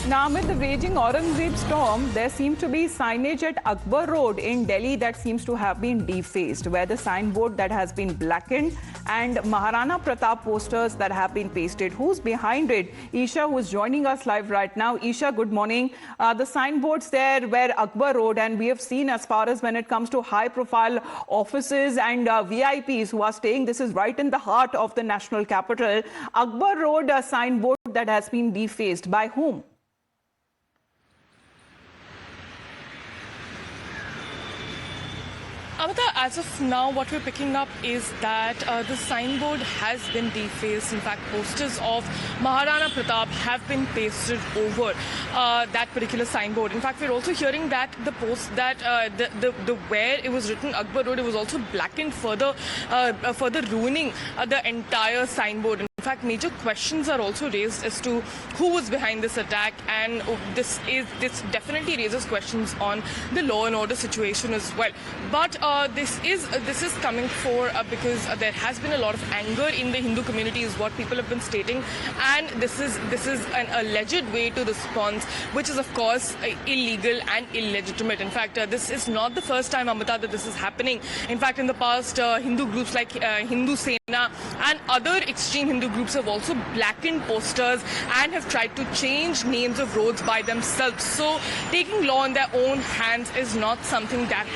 Now, amid the raging Aurangzeb storm, there seemed to be signage at Akbar Road in Delhi that seems to have been defaced, where the signboard that has been blackened and Maharana Pratap posters that have been pasted. Who's behind it? Isha, who's joining us live right now. Isha, good morning. The signboards there were Akbar Road, and we have seen as far as when it comes to high-profile offices and VIPs who are staying, this is right in the heart of the national capital. Akbar Road signboard that has been defaced. By whom? Amita, as of now, what we're picking up is that the signboard has been defaced. In fact, posters of Maharana Pratap have been pasted over that particular signboard. In fact, we're also hearing that the post that the where it was written Akbar Road, it was also blackened, further ruining the entire signboard. In fact, major questions are also raised as to who was behind this attack, and this definitely raises questions on the law and order situation as well. But this is coming for because there has been a lot of anger in the Hindu community, is what people have been stating, and this is an alleged way to respond, which is of course illegal and illegitimate. In fact, this is not the first time, Amita, that this is happening. In fact, in the past, Hindu groups like Hindu Sena and other extreme Hindu groups have also blackened posters and have tried to change names of roads by themselves. So taking law in their own hands is not something that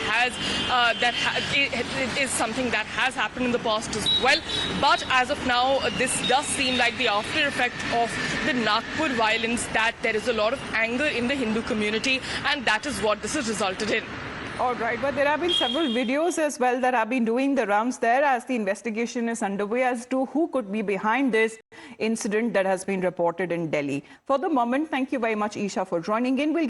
is something that has happened in the past as well. But as of now, this does seem like the after effect of the Nagpur violence, that there is a lot of anger in the Hindu community, and that is what this has resulted in. All right, but there have been several videos as well that have been doing the rounds there as the investigation is underway as to who could be behind this incident that has been reported in Delhi. For the moment, thank you very much, Isha, for joining in. We'll